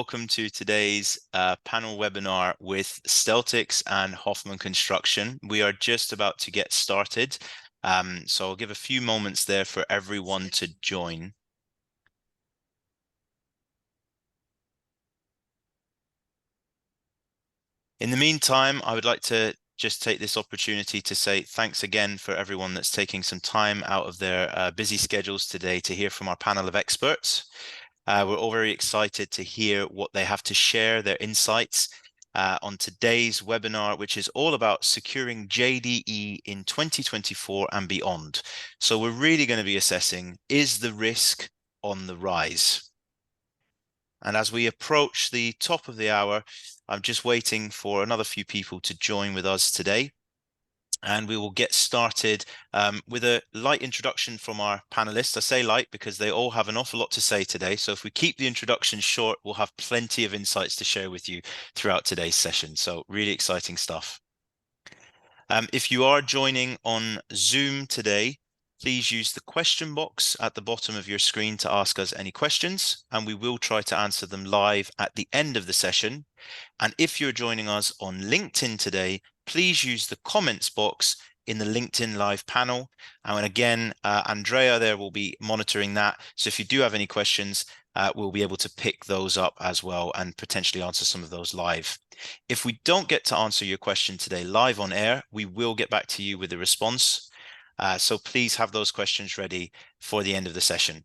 Welcome to today's panel webinar with Steltics and Hoffman Construction. We are just about to get started, so I'll give a few moments there for everyone to join. In the meantime, I would like to just take this opportunity to say thanks again for everyone that's taking some time out of their busy schedules today to hear from our panel of experts. We're all very excited to hear what they have to share, their insights on today's webinar, which is all about securing JDE in 2024 and beyond. So we're really going to be assessing, is the risk on the rise? And as we approach the top of the hour, I'm just waiting for another few people to join with us today. And we will get started with a light introduction from our panelists. I say light because they all have an awful lot to say today. So if we keep the introduction short, we'll have plenty of insights to share with you throughout today's session. So really exciting stuff. If you are joining on Zoom today, please use the question box at the bottom of your screen to ask us any questions, and we will try to answer them live at the end of the session. And if you're joining us on LinkedIn today, please use the comments box in the LinkedIn live panel. And again, Andrea there will be monitoring that. So if you do have any questions, we'll be able to pick those up as well and potentially answer some of those live. If we don't get to answer your question today live on air, we will get back to you with a response. So please have those questions ready for the end of the session.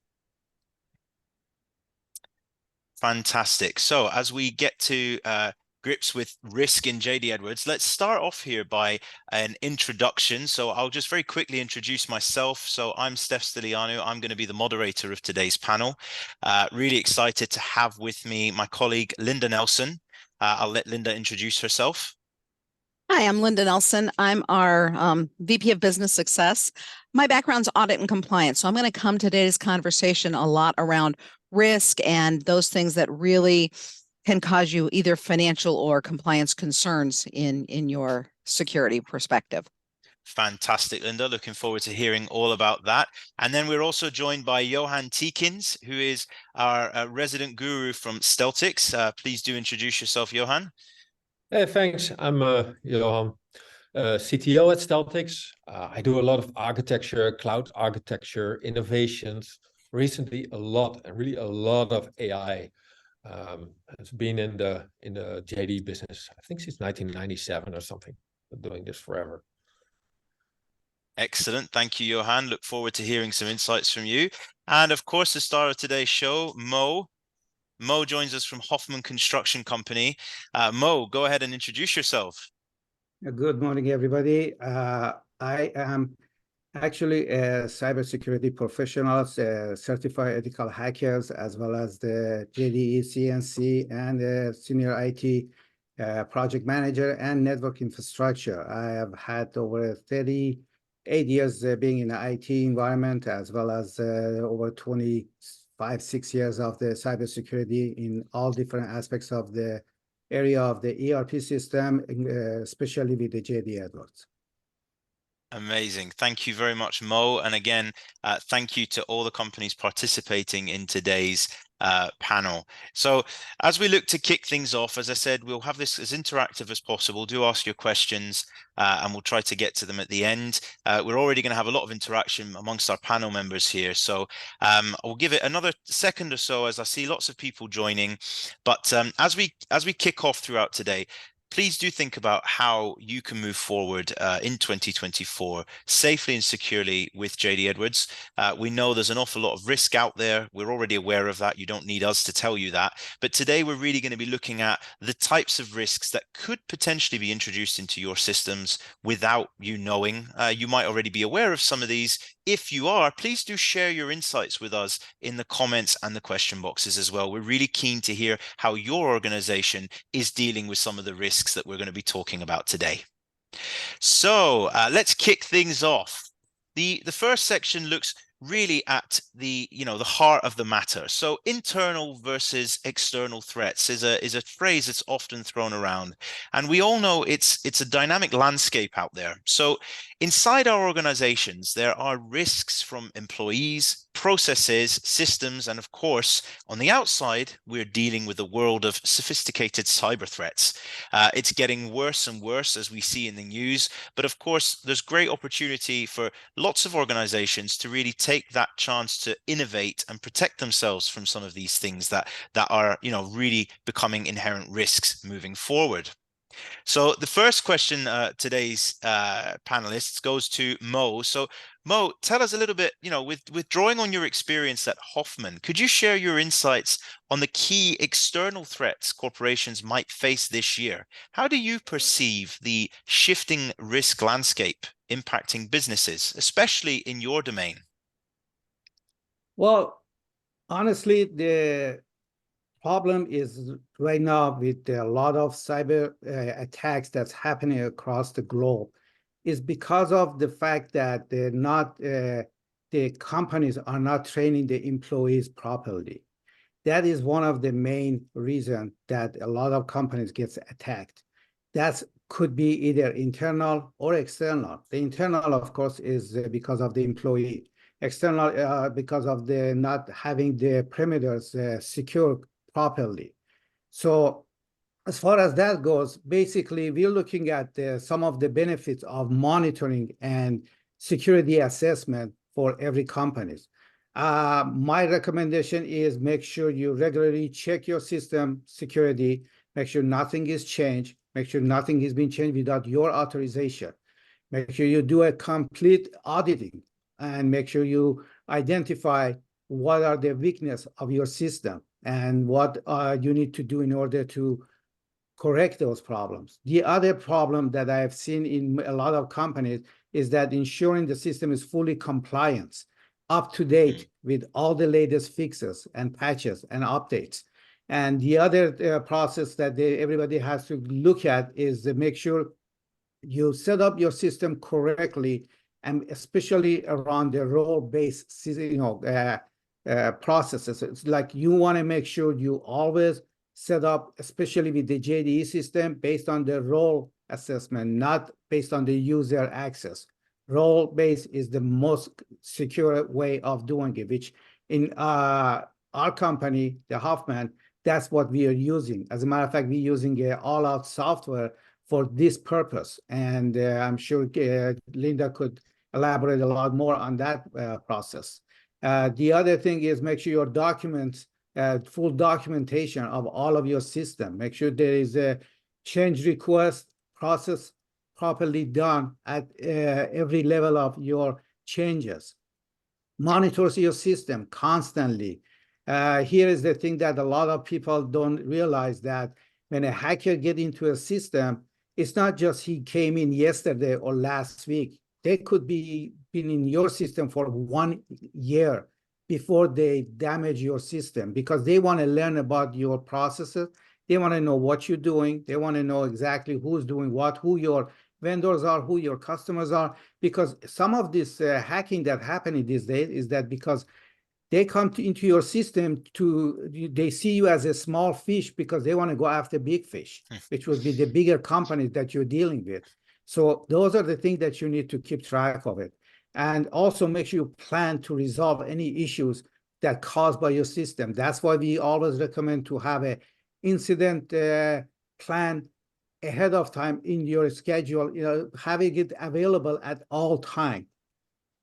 Fantastic. So as we get to grips with risk in JD Edwards, let's start off here by an introduction. So I'll just very quickly introduce myself. So I'm Steph Stilianu. I'm going to be the moderator of today's panel. Really excited to have with me my colleague, Linda Nelson. I'll let Linda introduce herself. Hi, I'm Linda Nelson. I'm our VP of Business Success. My background's audit and compliance, so I'm going to come to today's conversation a lot around risk and those things that really can cause you either financial or compliance concerns in your security perspective. Fantastic, Linda. Looking forward to hearing all about that. And then we're also joined by Johan Tikins, who is our resident guru from Steltics. Please do introduce yourself, Johan. Hey, thanks. I'm Johan, CTO at Steltics. I do a lot of architecture, cloud architecture, innovations. Recently, really a lot of AI. It's been in the JDE business, I think since 1997 or something. Been doing this forever. Excellent. Thank you, Johan. Look forward to hearing some insights from you. And of course, the star of today's show, Mo. Mo joins us from Hoffman Construction Company. Mo, go ahead and introduce yourself. Good morning, everybody. I am actually a cybersecurity professional, certified ethical hackers, as well as the JDE CNC and the senior IT project manager and network infrastructure. I have had over 38 years being in the IT environment, as well as over 6 years of the cybersecurity in all different aspects of the area of the ERP system, especially with the JD Edwards. Amazing. Thank you very much, Mo. And again, thank you to all the companies participating in today's panel. So as we look to kick things off, as I said, we'll have this as interactive as possible. Do ask your questions and we'll try to get to them at the end. We're already going to have a lot of interaction amongst our panel members here. So I'll give it another second or so as I see lots of people joining. But as we kick off throughout today, please do think about how you can move forward in 2024 safely and securely with JD Edwards. We know there's an awful lot of risk out there. We're already aware of that. You don't need us to tell you that. But today we're really going to be looking at the types of risks that could potentially be introduced into your systems without you knowing. You might already be aware of some of these. If you are, please do share your insights with us in the comments and the question boxes as well. We're really keen to hear how your organization is dealing with some of the risks that we're going to be talking about today. So let's kick things off. The first section looks really at the heart of the matter. So internal versus external threats is a phrase that's often thrown around, and we all know it's a dynamic landscape out there. So inside our organizations, there are risks from employees, processes, systems, and of course, on the outside, we're dealing with a world of sophisticated cyber threats. It's getting worse and worse, as we see in the news, but of course, there's great opportunity for lots of organizations to really take that chance to innovate and protect themselves from some of these things that are, you know, really becoming inherent risks moving forward. So the first question, today's panelists, goes to Mo. So Mo, tell us a little bit, you know, with drawing on your experience at Hoffman, could you share your insights on the key external threats corporations might face this year? How do you perceive the shifting risk landscape impacting businesses, especially in your domain? Well, honestly, the problem is right now with a lot of cyber attacks that's happening across the globe is because of the fact that they're not, the companies are not training the employees properly. That is one of the main reasons that a lot of companies gets attacked. That could be either internal or external. The internal, of course, is because of the employee. External, because of the not having the perimeters secure properly. So as far as that goes, basically, we're looking at some of the benefits of monitoring and security assessment for every company. My recommendation is make sure you regularly check your system security, make sure nothing is changed, make sure nothing has been changed without your authorization. Make sure you do a complete auditing and make sure you identify what are the weaknesses of your system and what you need to do in order to correct those problems. The other problem that I have seen in a lot of companies is that ensuring the system is fully compliant, up to date with all the latest fixes and patches and updates. And the other process that everybody has to look at is to make sure you set up your system correctly, and especially around the role-based, processes. It's like you want to make sure you always set up, especially with the JDE system, based on the role assessment, not based on the user access. Role-based is the most secure way of doing it, which in our company, the Hoffman, that's what we are using. As a matter of fact, we're using all-out software for this purpose. And I'm sure Linda could elaborate a lot more on that process. The other thing is make sure your documents, full documentation of all of your system. Make sure there is a change request process properly done at every level of your changes. Monitors your system constantly. Here is the thing that a lot of people don't realize, that when a hacker get into a system, it's not just he came in yesterday or last week. They could be been in your system for 1 year before they damage your system, because they want to learn about your processes. They want to know what you're doing. They want to know exactly who's doing what, who your vendors are, who your customers are. Because some of this hacking that happening these days is that because they come into your system they see you as a small fish because they want to go after big fish, which would be the bigger companies that you're dealing with. So those are the things that you need to keep track of it. And also make sure you plan to resolve any issues that caused by your system. That's why we always recommend to have an incident plan ahead of time in your schedule, having it available at all time.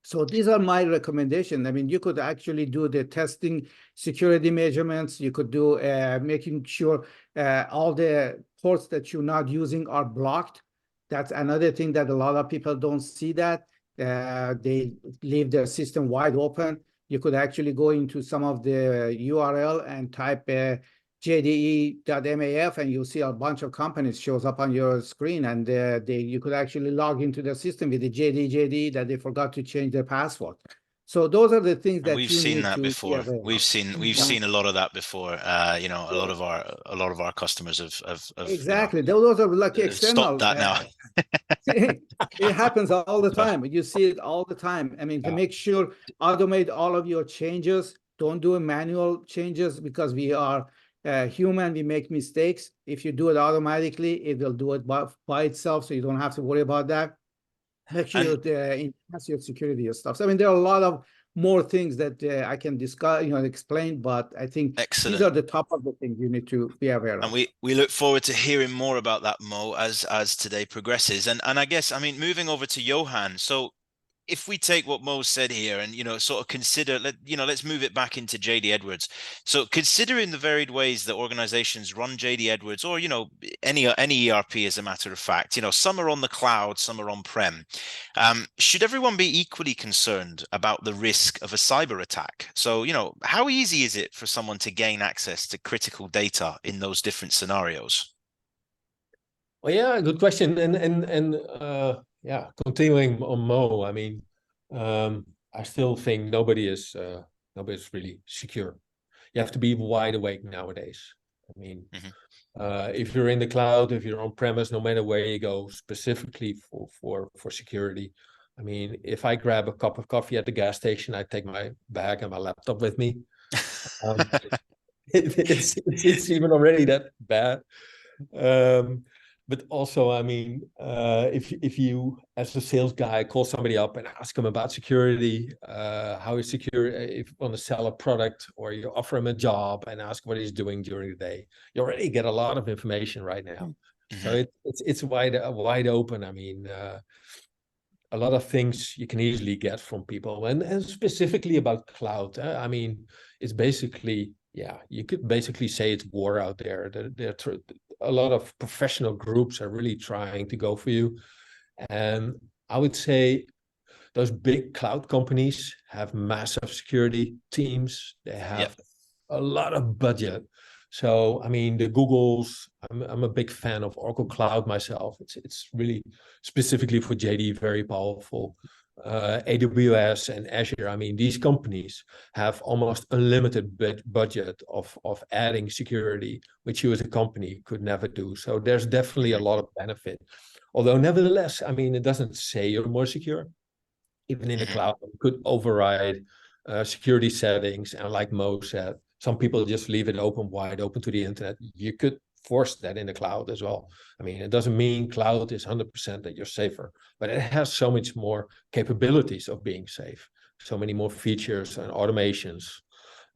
So these are my recommendations. I mean, you could actually do the testing, security measurements. You could do making sure all the ports that you're not using are blocked. That's another thing that a lot of people don't see, that they leave their system wide open. You could actually go into some of the URL and type JDE.maf, and you'll see a bunch of companies shows up on your screen, and you could actually log into the system with the JDE that they forgot to change their password. So those are the things that we've you seen need that to before. be aware We've of. seen a lot of that before. A lot of our customers have Exactly. Those are like stopped external. that now. It happens all the time. You see it all the time. I mean, to make sure automate all of your changes. Don't do manual changes, because we are human. We make mistakes. If you do it automatically, it will do it by itself, so you don't have to worry about that. Make sure you enhance your security stuff. So, I mean, there are a lot of more things that I can discuss, explain, but I think these Excellent. are the top of the things you need to be aware And of. we look forward to hearing more about that, Mo, as today progresses. And I guess, I mean, moving over to Johan. So if we take what Mo said here and, sort of consider, let's move it back into JD Edwards. So considering the varied ways that organizations run JD Edwards, or, any ERP as a matter of fact, some are on the cloud, some are on-prem. Should everyone be equally concerned about the risk of a cyber attack? So, how easy is it for someone to gain access to critical data in those different scenarios? Well, yeah, good question. And yeah, continuing on Mo, I mean, I still think nobody's really secure. You have to be wide awake nowadays. I mean, if you're in the cloud, if you're on premise, no matter where you go, specifically for security. I mean, if I grab a cup of coffee at the gas station, I take my bag and my laptop with me. It's even already that bad. But also, I mean, if you as a sales guy call somebody up and ask them about security, how is secure, if you want to sell a product, or you offer him a job and ask what he's doing during the day, you already get a lot of information right now. So it's wide open. I mean, a lot of things you can easily get from people, and specifically about cloud. I mean, it's basically, yeah, you could basically say it's war out there. A lot of professional groups are really trying to go for you, and I would say those big cloud companies have massive security teams. They have a lot of budget. So, I mean, the Googles, I'm a big fan of Oracle Cloud myself. It's really specifically for JD, very powerful. AWS and Azure, I mean, these companies have almost unlimited budget of adding security, which you as a company could never do. So there's definitely a lot of benefit. Although nevertheless, I mean, it doesn't say you're more secure. Even in the cloud, you could override security settings. And like Mo said, some people just leave it open, wide open to the internet. You could force that in the cloud as well. I mean, it doesn't mean cloud is 100% that you're safer, but it has so much more capabilities of being safe, so many more features and automations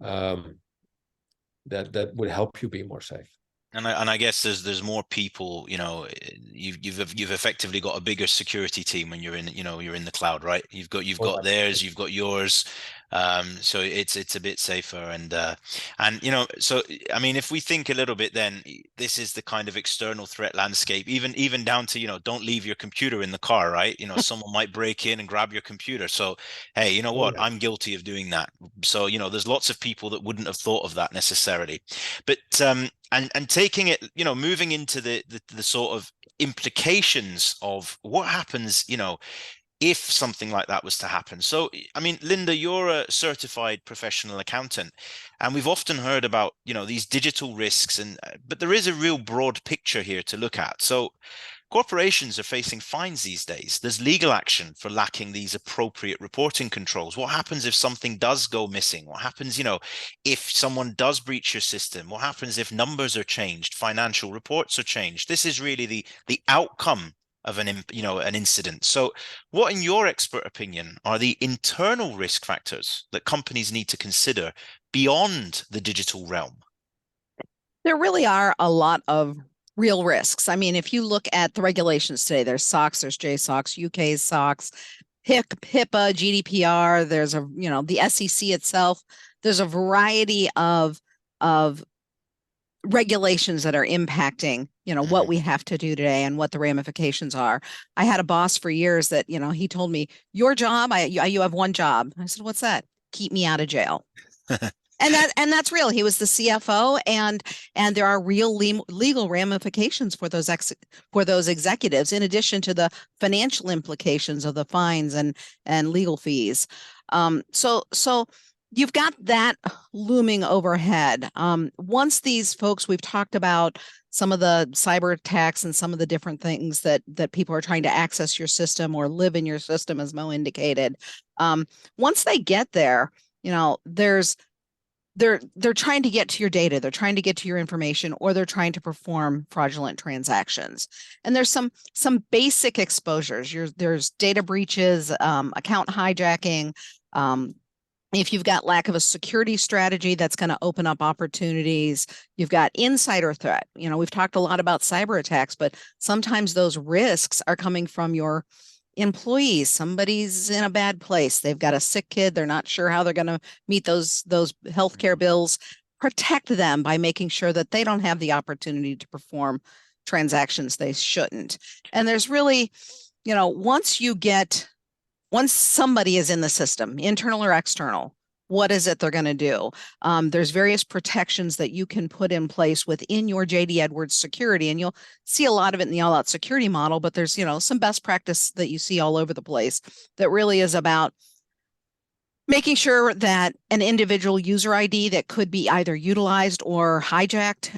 that would help you be more safe. And I guess there's more people, you've effectively got a bigger security team when you're in the cloud, right? You've got theirs, you've got yours. So it's a bit safer, and so I mean, if we think a little bit, then this is the kind of external threat landscape, even down to, don't leave your computer in the car, right? Someone might break in and grab your computer. So hey, you know what? I'm guilty of doing that. So, there's lots of people that wouldn't have thought of that necessarily. But and taking it, moving into the sort of implications of what happens, if something like that was to happen. So, I mean, Linda, you're a certified professional accountant, and we've often heard about, these digital risks, but there is a real broad picture here to look at. So corporations are facing fines these days. There's legal action for lacking these appropriate reporting controls. What happens if something does go missing? What happens, if someone does breach your system? What happens if numbers are changed, financial reports are changed? This is really the outcome of an incident. So what, in your expert opinion, are the internal risk factors that companies need to consider beyond the digital realm? There really are a lot of real risks. I mean, if you look at the regulations today, there's SOX, there's JSOX, UK SOX, HIPAA, GDPR, there's the SEC itself. There's a variety of regulations that are impacting, what we have to do today and what the ramifications are. I had a boss for years that, he told me, your job, you have one job. I said, what's that? Keep me out of jail. And that's real. He was the CFO, and there are real legal ramifications for those executives, in addition to the financial implications of the fines and legal fees. So you've got that looming overhead. Once these folks, we've talked about some of the cyber attacks and some of the different things that people are trying to access your system or live in your system, as Mo indicated. Once they get there, they're trying to get to your data, they're trying to get to your information, or they're trying to perform fraudulent transactions. And there's some basic exposures. There's data breaches, account hijacking, If you've got lack of a security strategy, that's going to open up opportunities. You've got insider threat. You know, we've talked a lot about cyber attacks, but sometimes those risks are coming from your employees. Somebody's in a bad place. They've got a sick kid. They're not sure how they're going to meet those healthcare bills. Protect them by making sure that they don't have the opportunity to perform transactions they shouldn't. And there's really, you know, once somebody is in the system, internal or external, what is it they're going to do? There's various protections that you can put in place within your JD Edwards security, and you'll see a lot of it in the all-out security model, but there's, you know, some best practice that you see all over the place that really is about making sure that an individual user ID that could be either utilized or hijacked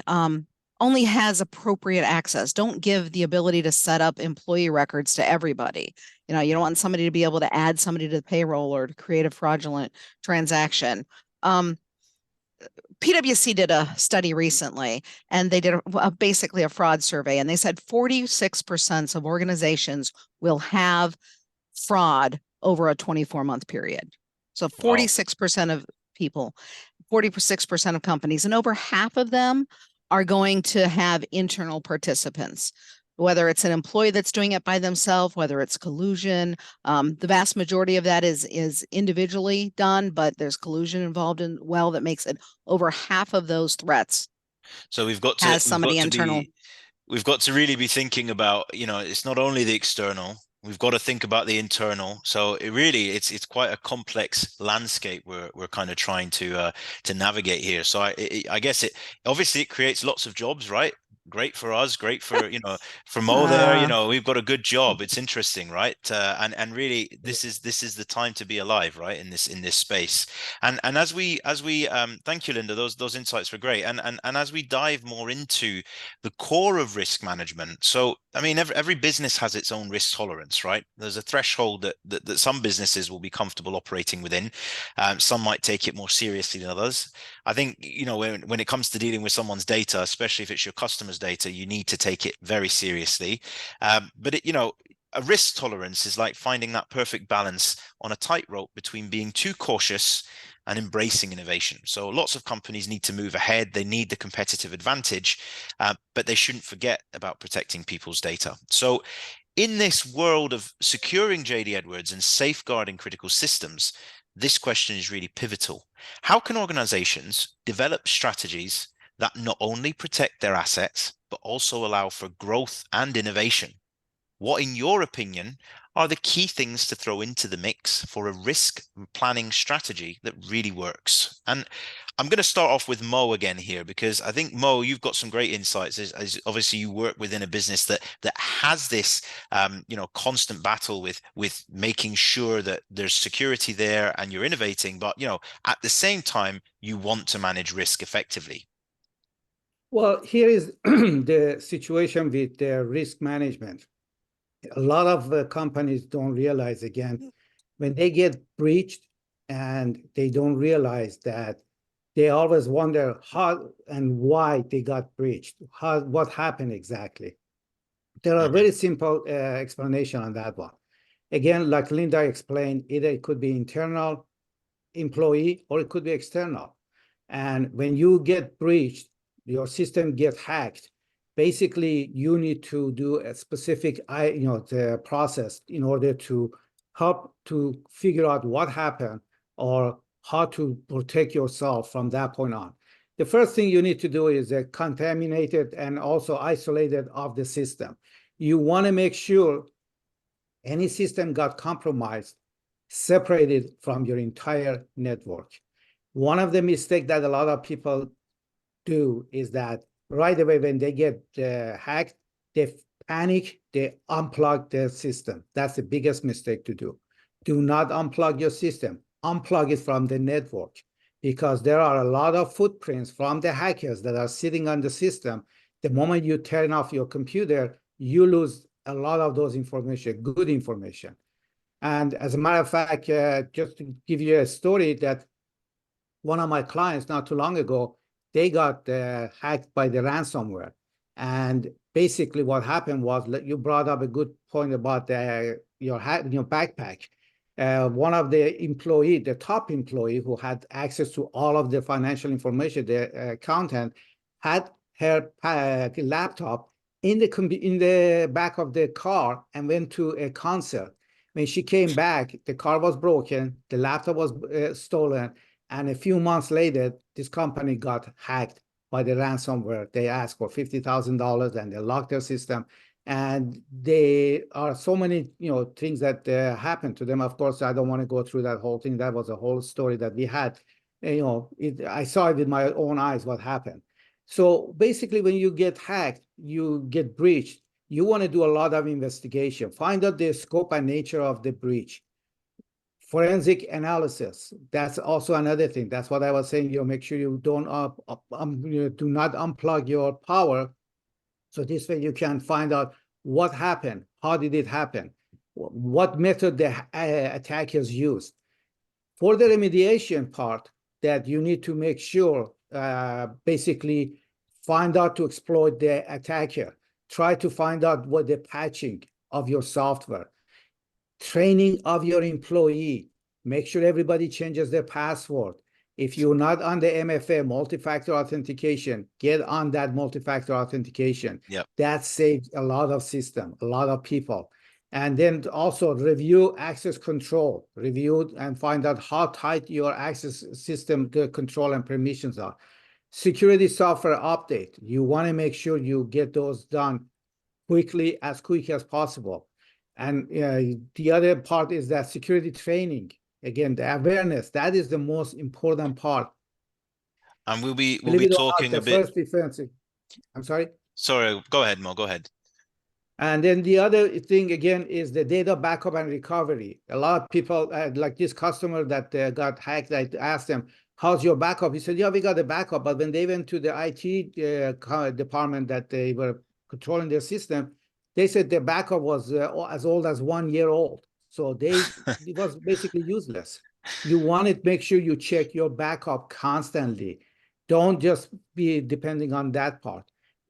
only has appropriate access. Don't give the ability to set up employee records to everybody. You know, you don't want somebody to be able to add somebody to the payroll or to create a fraudulent transaction. PwC did a study recently, and they did basically a fraud survey, and they said 46% of organizations will have fraud over a 24-month period. So 46% of people, 46% of companies, and over half of them are going to have internal participants, whether it's an employee that's doing it by themselves, whether it's collusion. The vast majority of that is individually done, but there's collusion involved in that makes it over half of those threats. So we've got to really be thinking about, you know, it's not only the external, we've got to think about the internal. So it's quite a complex landscape we're kind of trying to navigate here. So I guess obviously it creates lots of jobs, right? Great for us, great for, you know, for Mo there, you know, we've got a good job. It's interesting, right? And really this is the time to be alive, right? In this space. And as we thank you, Linda, those insights were great. And as we dive more into the core of risk management. So, I mean, every business has its own risk tolerance, right? There's a threshold that some businesses will be comfortable operating within. Some might take it more seriously than others. I think, you know, when it comes to dealing with someone's data, especially if it's your customers' data, you need to take it very seriously. But you know, a risk tolerance is like finding that perfect balance on a tightrope between being too cautious and embracing innovation. So lots of companies need to move ahead. They need the competitive advantage, but they shouldn't forget about protecting people's data. So in this world of securing JD Edwards and safeguarding critical systems, this question is really pivotal. How can organizations develop strategies that not only protect their assets, but also allow for growth and innovation? What, in your opinion, are the key things to throw into the mix for a risk planning strategy that really works? And I'm going to start off with Mo again here, because I think, Mo, you've got some great insights. As obviously you work within a business that has this, you know, constant battle with making sure that there's security there and you're innovating, but, you know, at the same time, you want to manage risk effectively. Well, here is the situation with the risk management. A lot of companies don't realize, again, when they get breached and they don't realize that, they always wonder how and why they got breached, what happened exactly. There are very simple explanation on that one. Again, like Linda explained, either it could be internal employee or it could be external. And when you get breached, your system gets hacked, basically you need to do a specific the process in order to help to figure out what happened or how to protect yourself from that point on. The first thing you need to do is contaminated and also isolated of the system. You want to make sure any system got compromised, separated from your entire network. One of the mistakes that a lot of people do is that right away when they get hacked, they panic, they unplug their system. That's the biggest mistake to do. Do not unplug your system. Unplug it from the network, because there are a lot of footprints from the hackers that are sitting on the system. The moment you turn off your computer, you lose a lot of those information, good information. And as a matter of fact, just to give you a story, that one of my clients not too long ago, they got hacked by the ransomware. And basically what happened was, you brought up a good point about your backpack. one of the employee, the top employee who had access to all of the financial information, the accountant, had her laptop in the back of the car and went to a concert. When she came back, the car was broken, the laptop was stolen, and a few months later, this company got hacked by the ransomware. They asked for $50,000 and they locked their system. And there are so many, things that happened to them. Of course, I don't want to go through that whole thing. That was a whole story that we had. I saw it with my own eyes what happened. So basically, when you get hacked, you get breached. You want to do a lot of investigation, find out the scope and nature of the breach. Forensic analysis, that's also another thing. That's what I was saying. Make sure you don't do not unplug your power. So this way you can find out what happened, how did it happen, what method the attackers used. For the remediation part, that you need to make sure, basically find out to exploit the attacker. Try to find out what the patching of your software, training of your employee, make sure everybody changes their password. If you're not on the MFA, multi-factor authentication, get on that multi-factor authentication. Yep. That saves a lot of system, a lot of people. And then also review access control, review and find out how tight your access system control and permissions are. Security software update, you want to make sure you get those done quickly, as quick as possible. And the other part is that security training. Again, the awareness, that is the most important part. And we'll be Believe it or not, talking the a bit. first defense. I'm sorry. Sorry, go ahead, Mo. Go ahead. And then the other thing again is the data backup and recovery. A lot of people, like this customer that got hacked, I asked them, "How's your backup?" He said, "Yeah, we got a backup." But when they went to the IT department that they were controlling their system, they said the backup was as old as 1 year old. So it was basically useless. You want to make sure you check your backup constantly. Don't just be depending on that part.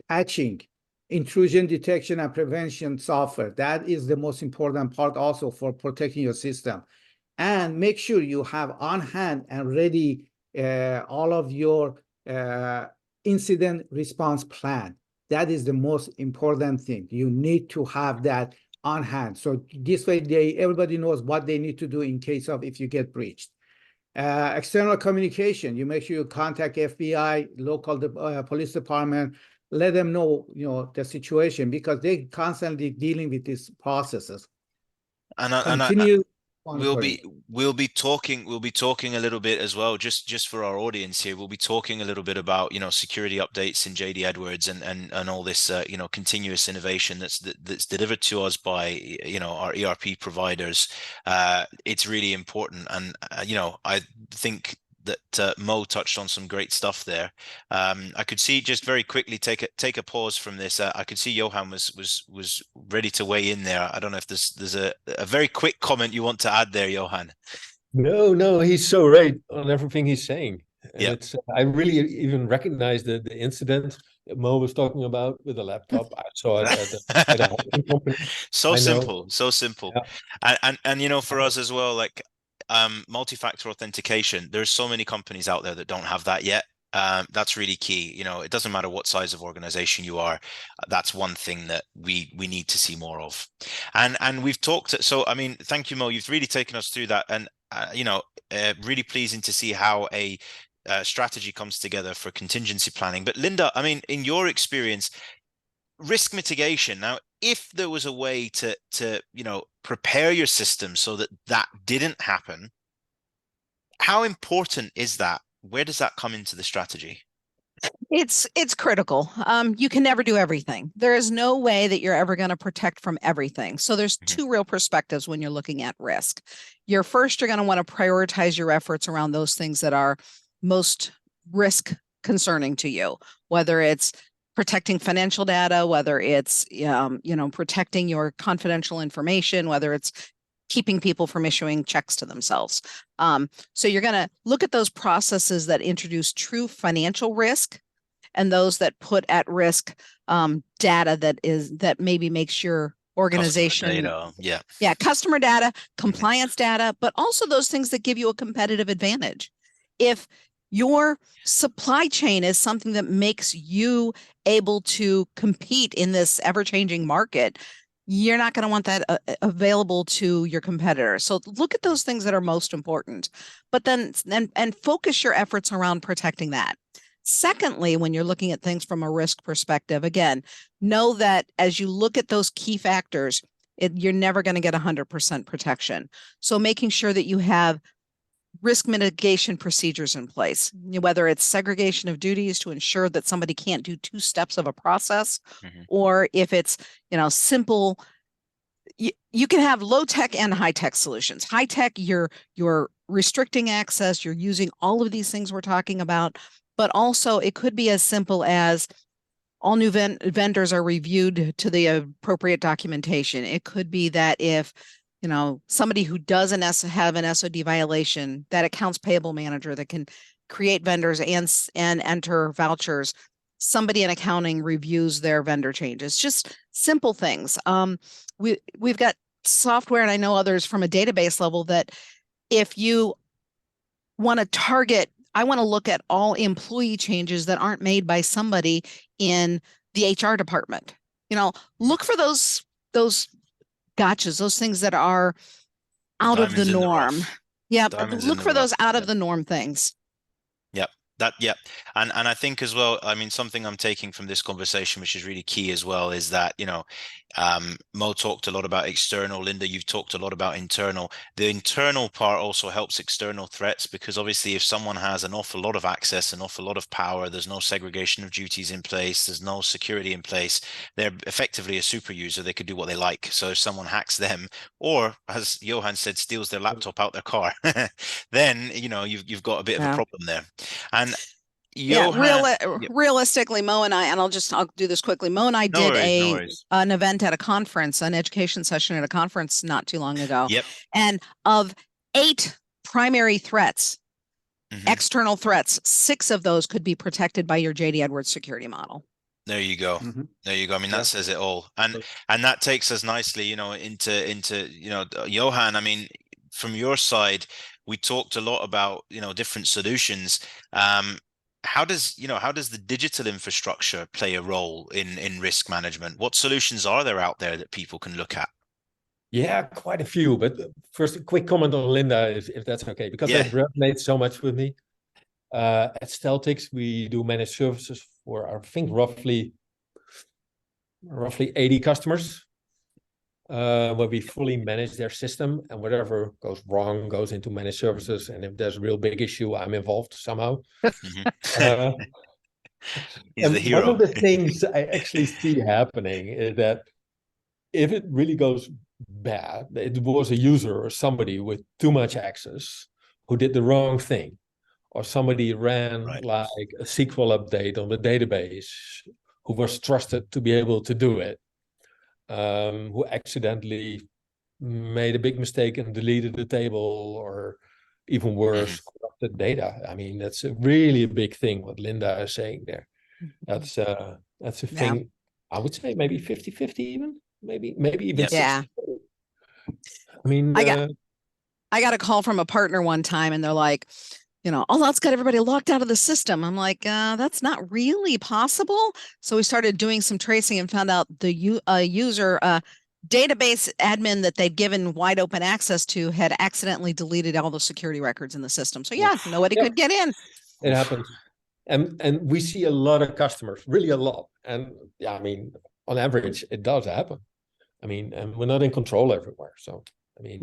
Patching, intrusion detection and prevention software. That is the most important part also for protecting your system. And make sure you have on hand and ready all of your incident response plan. That is the most important thing. You need to have that on hand. So this way, everybody knows what they need to do in case of if you get breached. External communication, you make sure you contact FBI, local police department, let them know, the situation, because they're constantly dealing with these processes. Continue. We'll be talking a little bit as well, just for our audience here. We'll be talking a little bit about security updates in JD Edwards and all this continuous innovation that's delivered to us by our ERP providers. It's really important, and I think that Mo touched on some great stuff there. I could see, just very quickly, take a pause from this. I could see Johan was ready to weigh in there. I don't know if there's a very quick comment you want to add there, Johan. No, he's so right on everything he's saying. And yeah, I really even recognize the incident that Mo was talking about with the laptop. I saw it at a hosting company. so simple. Yeah. And for us as well, like multi-factor authentication, there's so many companies out there that don't have that yet. That's really key. It doesn't matter what size of organization you are. That's one thing that we need to see more of. And we've talked. So I mean, thank you, Mo. You've really taken us through that, and really pleasing to see how a strategy comes together for contingency planning. But Linda, I mean, in your experience, risk mitigation. Now, if there was a way to prepare your system so that didn't happen, how important is that? Where does that come into the strategy? It's critical. You can never do everything. There is no way that you're ever going to protect from everything. So there's two real perspectives when you're looking at risk. You're going to want to prioritize your efforts around those things that are most risk concerning to you, whether it's protecting financial data, whether it's protecting your confidential information, whether it's keeping people from issuing checks to themselves. So you're going to look at those processes that introduce true financial risk and those that put at risk data that maybe makes your organization. Data, yeah. Yeah, customer data, compliance data, but also those things that give you a competitive advantage. If your supply chain is something that makes you able to compete in this ever-changing market, you're not going to want that available to your competitor. So look at those things that are most important, but then and focus your efforts around protecting that. Secondly, when you're looking at things from a risk perspective, again, know that as you look at those key factors, you're never going to get 100% protection. So making sure that you have risk mitigation procedures in place, whether it's segregation of duties to ensure that somebody can't do two steps of a process, or if it's, simple, you can have low tech and high tech solutions. High tech, you're restricting access, you're using all of these things we're talking about, but also it could be as simple as all new vendors are reviewed to the appropriate documentation. It could be that if somebody who doesn't have an SOD violation, that accounts payable manager that can create vendors and enter vouchers, somebody in accounting reviews their vendor changes. Just simple things. We've got software, and I know others from a database level, that if you want to target, I want to look at all employee changes that aren't made by somebody in the HR department. Look for those gotchas, those things that are out of the norm. Yeah, look for those out of the norm things. Yep. And I think as well, I mean, something I'm taking from this conversation, which is really key as well, is that, Mo talked a lot about external. Linda, you've talked a lot about internal. The internal part also helps external threats, because obviously if someone has an awful lot of access, an awful lot of power, there's no segregation of duties in place, there's no security in place, they're effectively a super user. They could do what they like. So if someone hacks them, or as Johan said, steals their laptop out their car, then, you've got a bit of a problem there. And realistically, Mo and I'll do this quickly. Mo and I did an event at a conference, an education session at a conference not too long ago. Yep. And of 8 primary threats, external threats, 6 of those could be protected by your JD Edwards security model. There you go. There you go. I mean, that says it all. And that takes us nicely, into Johan, I mean, from your side, we talked a lot about, different solutions. How does the digital infrastructure play a role in risk management? What solutions are there out there that people can look at? Yeah, quite a few. But first, a quick comment on Linda, if that's okay, because that resonates so much with me. At Steltix, we do managed services for, I think, roughly 80 customers, where we fully manage their system, and whatever goes wrong goes into managed services. And if there's a real big issue, I'm involved somehow. He's the hero. One of the things I actually see happening is that if it really goes bad, it was a user or somebody with too much access who did the wrong thing, or somebody ran like a SQL update on the database who was trusted to be able to do it, who accidentally made a big mistake and deleted the table, or even worse, corrupted data. I mean, that's really a big thing what Linda is saying there. That's a thing. I would say maybe 50-50 even, maybe even 60. I mean, I got a call from a partner one time, and they're like, oh, that's got everybody locked out of the system. I'm like, that's not really possible. So we started doing some tracing and found out the user database admin that they'd given wide open access to had accidentally deleted all the security records in the system. So nobody could get in. It happens. And we see a lot of customers, really a lot. And I mean, on average, it does happen. I mean, and we're not in control everywhere. So, I mean,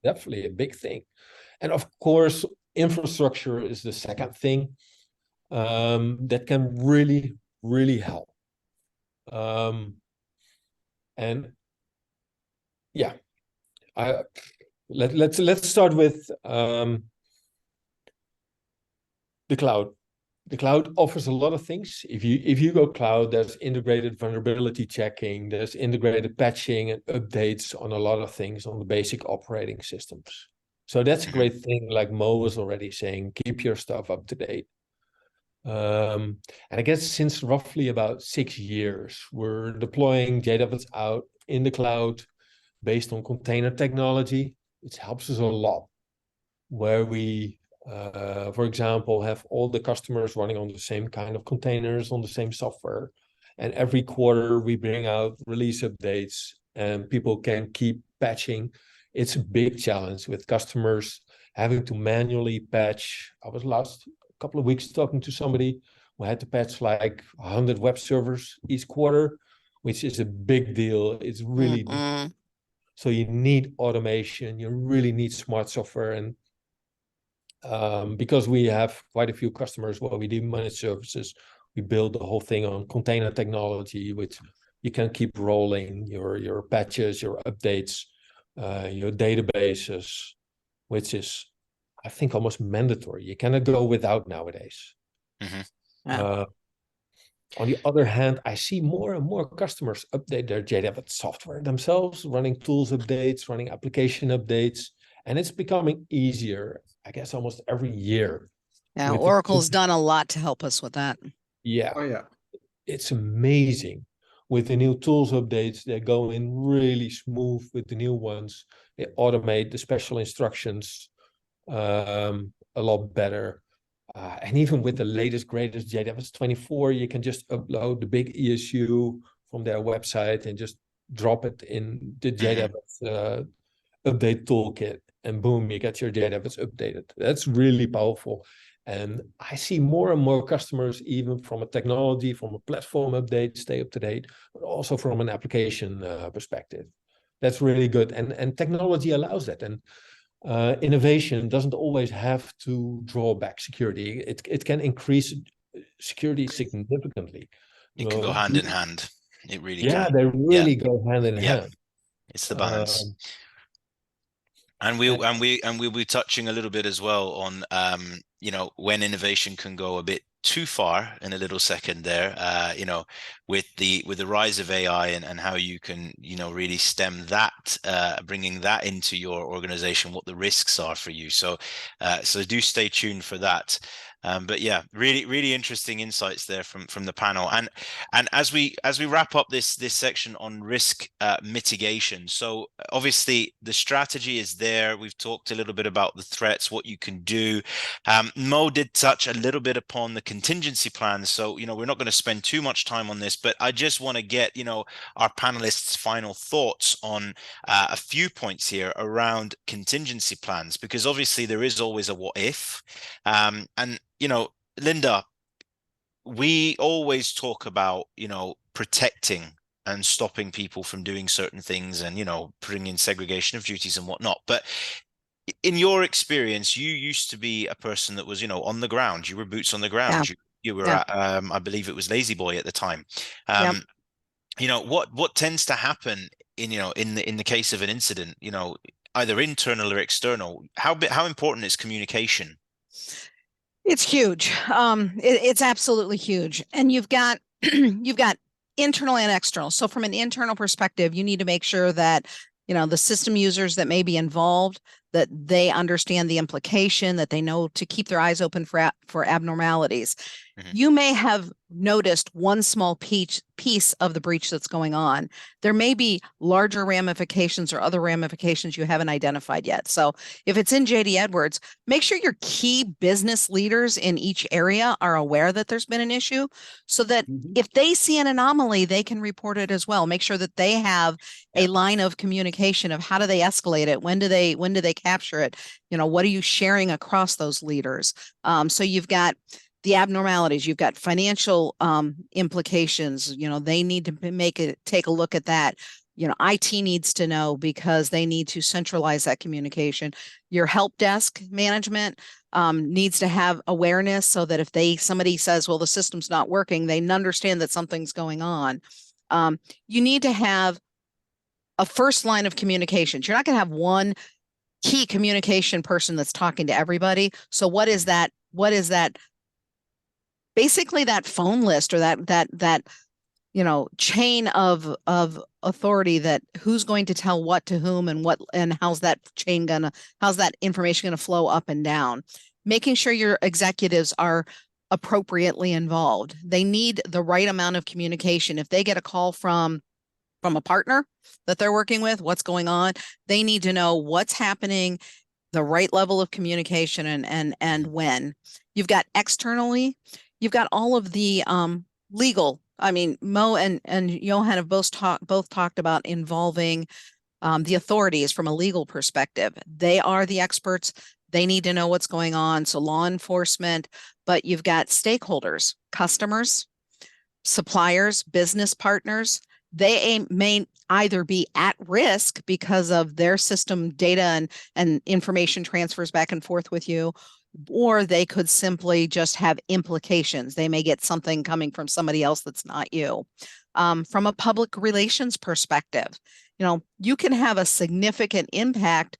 definitely a big thing. And of course, infrastructure is the second thing that can really, really help. And yeah, let's start with the cloud. The cloud offers a lot of things. If you go cloud, there's integrated vulnerability checking, there's integrated patching and updates on a lot of things on the basic operating systems. So that's a great thing. Like Mo was already saying, keep your stuff up to date. And I guess since roughly about 6 years, we're deploying JDevs out in the cloud based on container technology, which helps us a lot. Where we, for example, have all the customers running on the same kind of containers on the same software. And every quarter we bring out release updates and people can keep patching. It's a big challenge with customers having to manually patch. I was last couple of weeks talking to somebody who had to patch like 100 web servers each quarter, which is a big deal. It's really so you need automation, you really need smart software. And because we have quite a few customers where we do managed services, we build the whole thing on container technology, which you can keep rolling your patches, your updates, your databases, which is, I think, almost mandatory. You cannot go without nowadays. Yeah. On the other hand, I see more and more customers update their JDevs software themselves, running tools updates, running application updates, and it's becoming easier, I guess, almost every year. Yeah, Oracle's done a lot to help us with that. Yeah. Oh, yeah. It's amazing. With the new tools updates, they go in really smooth with the new ones. They automate the special instructions a lot better. And even with the latest, greatest JDevs 24, you can just upload the big ESU from their website and just drop it in the JDevs update toolkit, and boom, you get your JDevs updated. That's really powerful. And I see more and more customers, even from a technology, from a platform update, stay up to date, but also from an application perspective. That's really good. And technology allows that. And innovation doesn't always have to draw back security. It can increase security significantly. It can go hand in hand. It really can. They really go hand in hand. It's the balance. And we'll be touching a little bit as well on when innovation can go a bit too far in a little second there, with the rise of AI and how you can really stem that, bringing that into your organization, what the risks are for you. So do stay tuned for that. But yeah, really interesting insights there from the panel. And as we wrap up this section on risk mitigation, so obviously the strategy is there. We've talked a little bit about the threats, what you can do. Mo did touch a little bit upon the contingency plans. So we're not going to spend too much time on this, but I just want to get our panelists' final thoughts on a few points here around contingency plans, because obviously there is always a what if, and Linda, we always talk about, protecting and stopping people from doing certain things and, putting in segregation of duties and whatnot. But in your experience, you used to be a person that was, on the ground. You were boots on the ground. Yeah. You were at, I believe it was Lazy Boy at the time. What tends to happen in the case of an incident, either internal or external? How important is communication? It's huge. It's absolutely huge. And you've got internal and external. So from an internal perspective, you need to make sure that, the system users that may be involved, that they understand the implication, that they know to keep their eyes open for abnormalities. You may have noticed one small piece of the breach that's going on. There may be larger ramifications or other ramifications you haven't identified yet. So if it's in JD Edwards, make sure your key business leaders in each area are aware that there's been an issue, so that if they see an anomaly, they can report it as well. Make sure that they have a line of communication of how do they escalate it? When do they capture it? What are you sharing across those leaders? So you've got the abnormalities, you've got financial implications. They need to take a look at that. IT needs to know, because they need to centralize that communication. Your help desk management needs to have awareness, so that if somebody says, well, the system's not working, they understand that something's going on. You need to have a first line of communications. You're not going to have one key communication person that's talking to everybody. So what is that? Basically that phone list, or that chain of authority, that who's going to tell what to whom, and how's that information gonna flow up and down. Making sure your executives are appropriately involved. They need the right amount of communication. If they get a call from a partner that they're working with, what's going on, they need to know what's happening, the right level of communication, and when. You've got externally, you've got all of the legal. I mean, Mo and Johan have both talked about involving the authorities from a legal perspective. They are the experts. They need to know what's going on. So law enforcement, but you've got stakeholders, customers, suppliers, business partners. They may either be at risk because of their system data and information transfers back and forth with you, or they could simply just have implications. They may get something coming from somebody else that's not you. From a public relations perspective, you can have a significant impact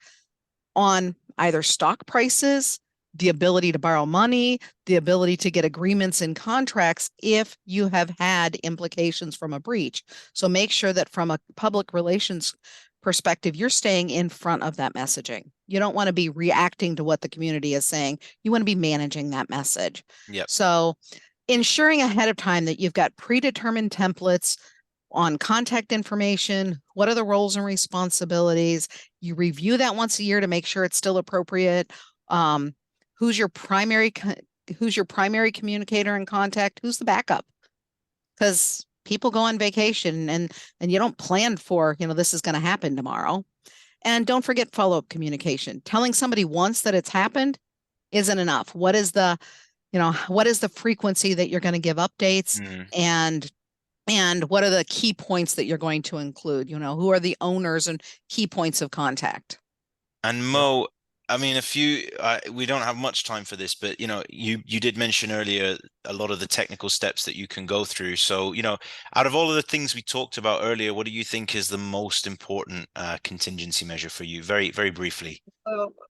on either stock prices, the ability to borrow money, the ability to get agreements and contracts if you have had implications from a breach. So make sure that from a public relations perspective, you're staying in front of that messaging. You don't want to be reacting to what the community is saying. You want to be managing that message. Yep. So ensuring ahead of time that you've got predetermined templates on contact information, what are the roles and responsibilities? You review that once a year to make sure it's still appropriate. Who's your primary communicator and contact? Who's the backup? Because people go on vacation and you don't plan for, this is going to happen tomorrow. And don't forget follow-up communication. Telling somebody once that it's happened isn't enough. What is the frequency that you're going to give updates, and what are the key points that you're going to include? Who are the owners and key points of contact? And Mo, I mean, we don't have much time for this, but you did mention earlier a lot of the technical steps that you can go through. So, out of all of the things we talked about earlier, what do you think is the most important contingency measure for you? Very, very briefly.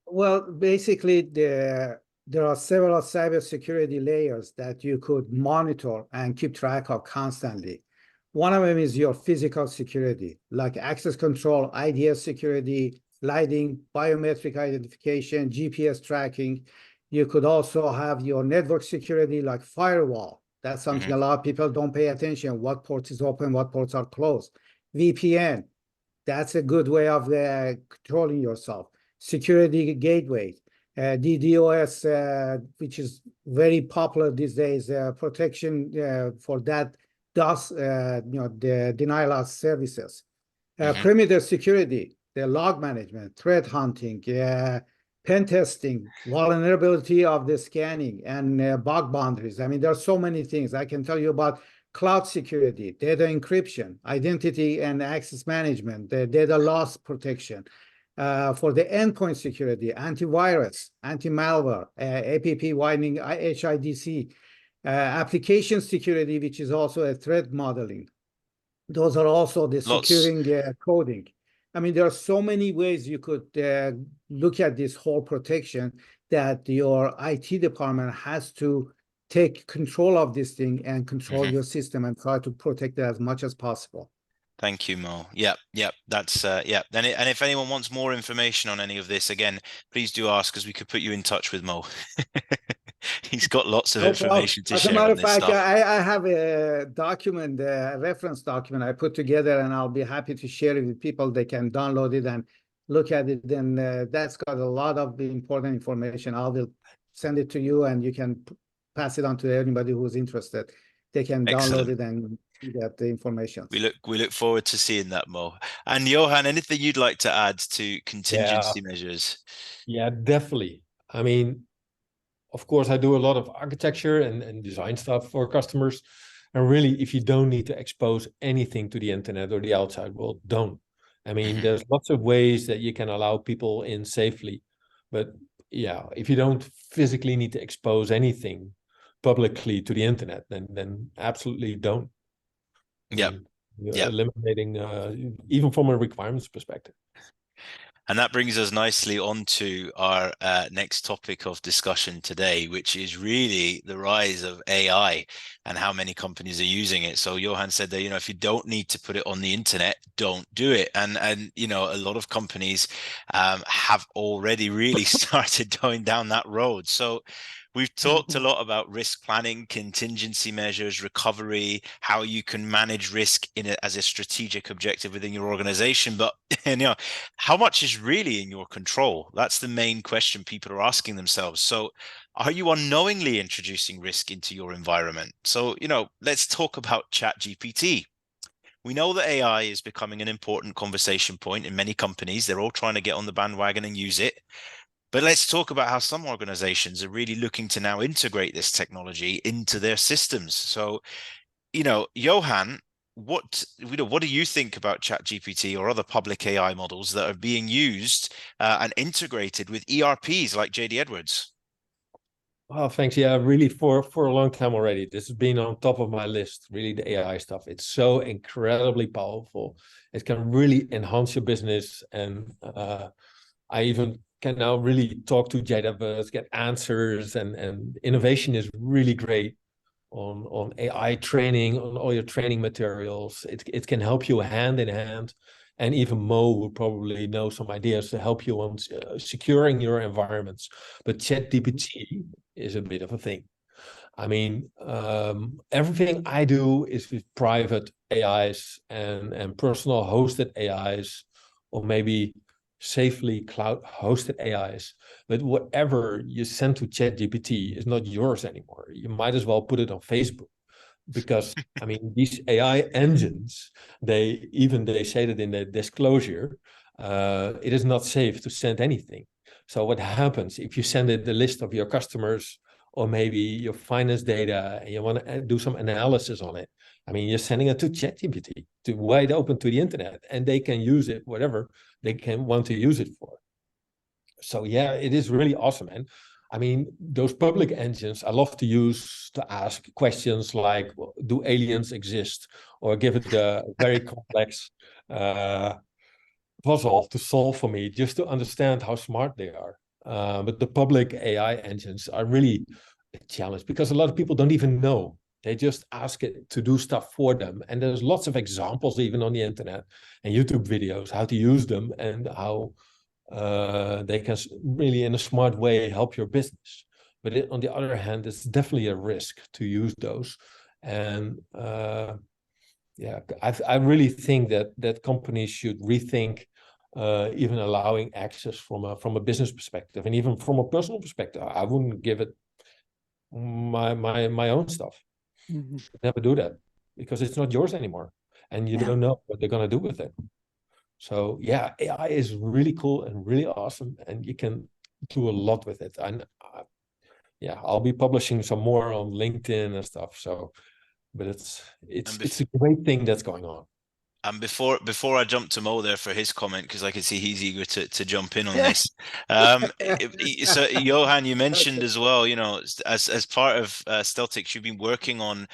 Well, basically, there are several cybersecurity layers that you could monitor and keep track of constantly. One of them is your physical security, like access control, IDS security, lighting, biometric identification, GPS tracking. You could also have your network security like firewall. That's something a lot of people don't pay attention. What ports is open, what ports are closed. VPN, that's a good way of controlling yourself. Security gateway, DDoS, which is very popular these days, protection for that DOS, the denial of services. Perimeter security, the log management, threat hunting, pen testing, vulnerability of the scanning, and bug boundaries. I mean, there are so many things. I can tell you about cloud security, data encryption, identity and access management, the data loss protection. For the endpoint security, antivirus, anti-malware, APP widening, HIDC, application security, which is also a threat modeling. Those are also the securing coding. I mean, there are so many ways you could look at this whole protection that your IT department has to take control of this thing and control your system and try to protect it as much as possible. Thank you, Mo. Yep. That's yeah. And if anyone wants more information on any of this, again, please do ask, because we could put you in touch with Mo. He's got lots of information to share. As a matter of fact, I have a document, a reference document I put together, and I'll be happy to share it with people. They can download it and look at it. And that's got a lot of important information. I will send it to you, and you can pass it on to anybody who's interested. They can download it and get the information. We look forward to seeing that, Mo. And Johan, anything you'd like to add to contingency measures? Yeah, definitely. I mean, of course, I do a lot of architecture and design stuff for customers. And really, if you don't need to expose anything to the internet or the outside world, don't. I mean, there's lots of ways that you can allow people in safely. But yeah, if you don't physically need to expose anything publicly to the internet, then absolutely don't. Eliminating even from a requirements perspective. And that brings us nicely on to our next topic of discussion today, which is really the rise of AI and how many companies are using it. So Johan said that, if you don't need to put it on the internet, don't do it. And a lot of companies have already really started going down that road. So We've talked a lot about risk planning, contingency measures, recovery, how you can manage risk as a strategic objective within your organization. But how much is really in your control? That's the main question people are asking themselves. So are you unknowingly introducing risk into your environment? So, let's talk about ChatGPT. We know that AI is becoming an important conversation point in many companies. They're all trying to get on the bandwagon and use it. But let's talk about how some organizations are really looking to now integrate this technology into their systems. So, Johan, what do you think about ChatGPT or other public AI models that are being used and integrated with ERPs like JD Edwards? Oh, thanks. Yeah, really for a long time already. This has been on top of my list, really, the AI stuff. It's so incredibly powerful. It can really enhance your business. And I even can now really talk to JDE, get answers, and innovation is really great on AI training, on all your training materials. It can help you hand in hand. And even Mo will probably know some ideas to help you on securing your environments. But ChatGPT is a bit of a thing. I mean, everything I do is with private AIs and personal hosted AIs, or maybe safely cloud hosted AIs. But whatever you send to ChatGPT is not yours anymore. You might as well put it on Facebook, because I mean, these AI engines, they say that in the disclosure, it is not safe to send anything. So what happens if you send it the list of your customers, or maybe your finance data, and you want to do some analysis on it? I mean, you're sending it to ChatGPT, to wide open to the internet, and they can use it whatever they can want to use it for. So yeah, it is really awesome. And I mean, those public engines I love to use to ask questions like, well, do aliens exist? Or give it a very complex puzzle to solve for me, just to understand how smart they are. But the public AI engines are really a challenge, because a lot of people don't even know. They just ask it to do stuff for them. And there's lots of examples even on the internet and YouTube videos how to use them, and how they can really in a smart way help your business. But on the other hand, it's definitely a risk to use those. And yeah, I really think that companies should rethink even allowing access from a business perspective, and even from a personal perspective. I wouldn't give it my own stuff. Mhm. Never do that, because it's not yours anymore, and you don't know what they're going to do with it. So yeah, AI is really cool and really awesome, and you can do a lot with it. And yeah, I'll be publishing some more on LinkedIn and stuff. So, but it's a great thing that's going on. And before I jump to Mo there for his comment, because I can see he's eager to jump in on Yeah. this. So Johan, you mentioned as well, as part of Steltix, you've been working on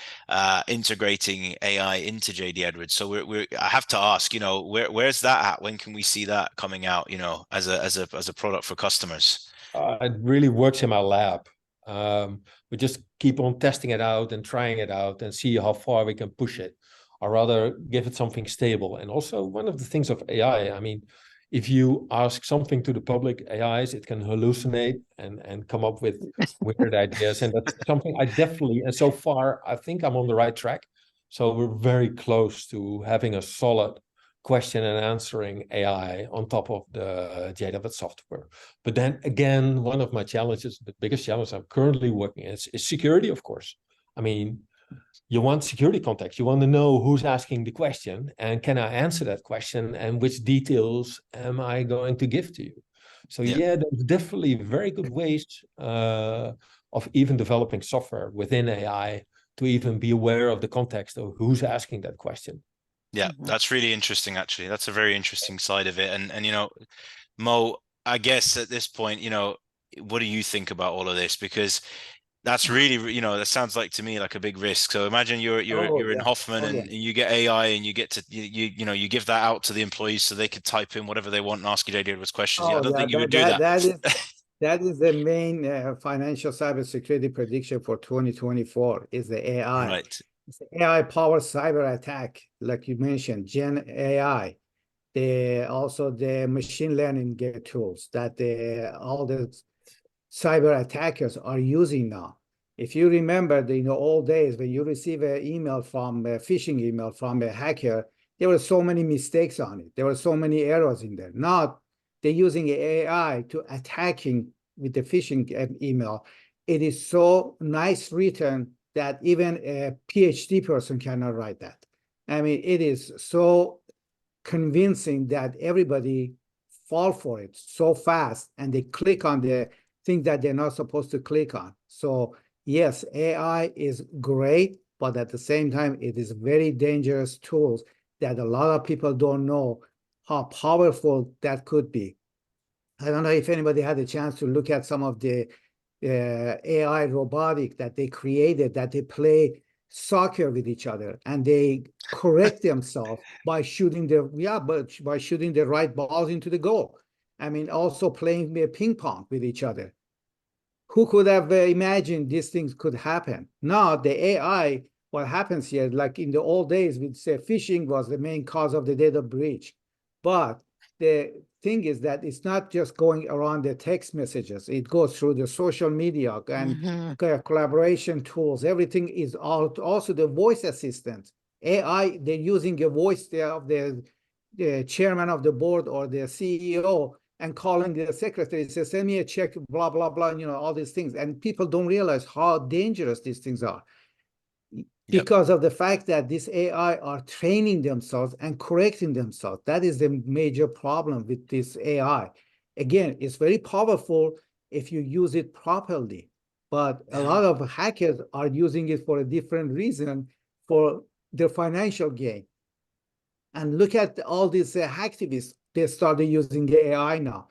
integrating AI into JD Edwards. So I have to ask, where's that at? When can we see that coming out, as a product for customers? It really works in my lab. We just keep on testing it out and trying it out and see how far we can push it, or rather give it something stable. And also, one of the things of AI, I mean, if you ask something to the public AIs, it can hallucinate and come up with weird ideas. And that's something I definitely, and so far, I think I'm on the right track. So we're very close to having a solid question and answering AI on top of the JDE software. But then again, one of my challenges, the biggest challenge I'm currently working is security, of course. I mean, you want security context. You want to know who's asking the question, and can I answer that question, and which details am I going to give to you? So yeah, there's definitely very good ways of even developing software within AI to even be aware of the context of who's asking that question. Yeah, that's really interesting, actually. That's a very interesting side of it. And Mo, I guess at this point, what do you think about all of this? Because that's really, that sounds like to me like a big risk. So imagine you're in Hoffman and you get AI, and you get to you give that out to the employees so they could type in whatever they want and ask you JD Edwards questions. I don't think you would do that. That is the main financial cybersecurity prediction for 2024 is the AI. Right. It's the AI-powered cyber attack, like you mentioned, Gen AI. Also the machine learning tools that all the cyber attackers are using now. If you remember in the old days when you receive an email from a phishing email from a hacker, there were so many mistakes on it. There were so many errors in there. Now they're using AI to attacking with the phishing email. It is so nice written that even a PhD person cannot write that. I mean, it is so convincing that everybody fall for it so fast and they click on the thing that they're not supposed to click on. So yes, AI is great, but at the same time, it is very dangerous tools that a lot of people don't know how powerful that could be. I don't know if anybody had a chance to look at some of the AI robotic that they created, that they play soccer with each other and they correct themselves by shooting by shooting the right balls into the goal. I mean, also playing ping pong with each other. Who could have imagined these things could happen? Now the AI, what happens here, like in the old days, we'd say phishing was the main cause of the data breach. But the thing is that it's not just going around the text messages. It goes through the social media and collaboration tools. Everything is also the voice assistant. AI, they're using a voice there of the chairman of the board or the CEO and calling the secretary, says, send me a check, blah, blah, blah, all these things. And people don't realize how dangerous these things are because of the fact that this AI are training themselves and correcting themselves. That is the major problem with this AI. Again, it's very powerful if you use it properly, but a lot of hackers are using it for a different reason, for their financial gain. And look at all these hacktivists. They started using the AI now.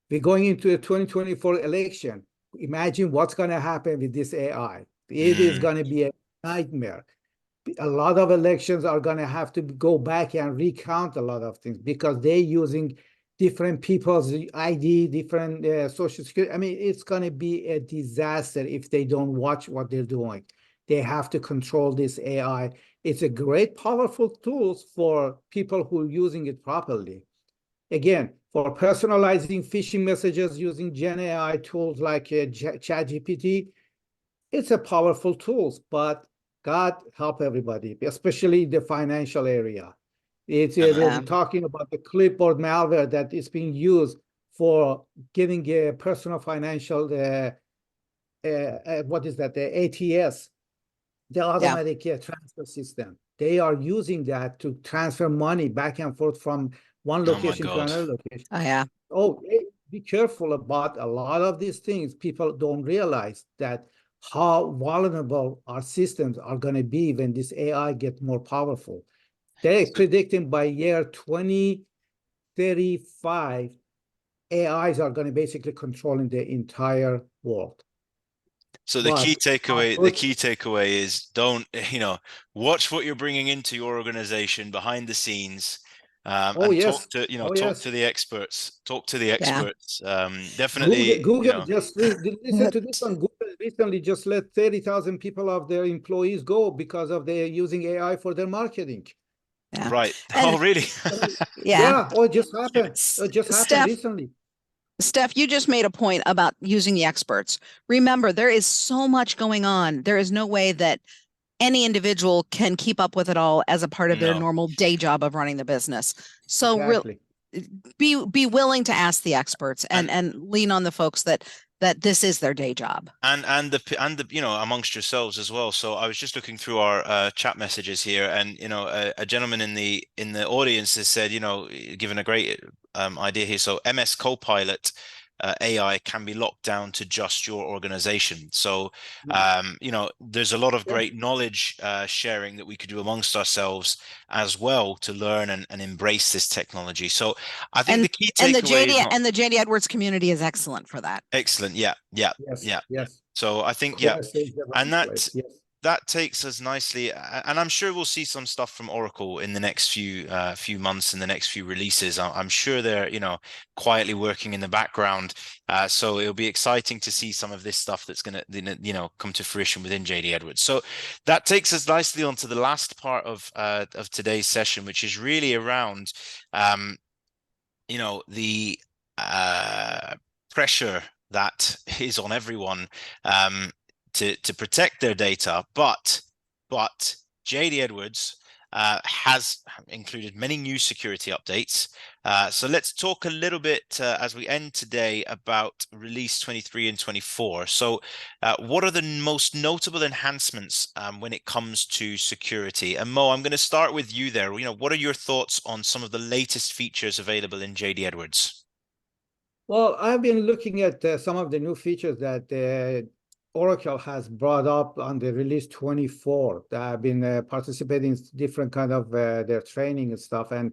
We're going into a 2024 election. Imagine what's going to happen with this AI. It is going to be a nightmare. A lot of elections are going to have to go back and recount a lot of things because they're using different people's ID, different social security. I mean, it's going to be a disaster if they don't watch what they're doing. They have to control this AI. It's a great, powerful tool for people who are using it properly. Again, for personalizing phishing messages using Gen AI tools like ChatGPT, it's a powerful tool, but God help everybody, especially the financial area. We're talking about the clipboard malware that is being used for getting a personal financial, what is that, the ATS, the automatic transfer system. They are using that to transfer money back and forth from one location to another location. Oh, be careful about a lot of these things. People don't realize that how vulnerable our systems are going to be when this AI gets more powerful. They're predicting by year 2035, AIs are going to basically controlling the entire world. So the key takeaway is don't, watch what you're bringing into your organization behind the scenes. And talk to the experts. Talk to the experts. Definitely. Google just listen to this one. Google recently just let 30,000 people of their employees go because of their using AI for their marketing. Right. Oh, really? Yeah. Oh, it just happened. It just happened recently. Steph, you just made a point about using the experts. Remember, there is so much going on. There is no way that any individual can keep up with it all as a part of their normal day job of running the business. So be willing to ask the experts and lean on the folks that this is their day job. And amongst yourselves as well. So I was just looking through our chat messages here, and a gentleman in the audience has said, given a great idea here. So MS Copilot AI can be locked down to just your organization. So, there's a lot of great knowledge sharing that we could do amongst ourselves as well to learn and embrace this technology. So I think the key takeaway and the JD Edwards community is excellent for that. Excellent. Yeah. Yes. So I think, and that takes us nicely, and I'm sure we'll see some stuff from Oracle in the next few months, in the next few releases. I'm sure they're quietly working in the background, so it'll be exciting to see some of this stuff that's going to come to fruition within JD Edwards. So that takes us nicely onto the last part of today's session, which is really around the pressure that is on everyone to protect their data, but JD Edwards has included many new security updates. So let's talk a little bit as we end today about release 23 and 24. So what are the most notable enhancements when it comes to security? And Mo, I'm going to start with you there. What are your thoughts on some of the latest features available in JD Edwards? Well, I've been looking at some of the new features that Oracle has brought up on the release 24. I've been participating in different kind of their training and stuff, and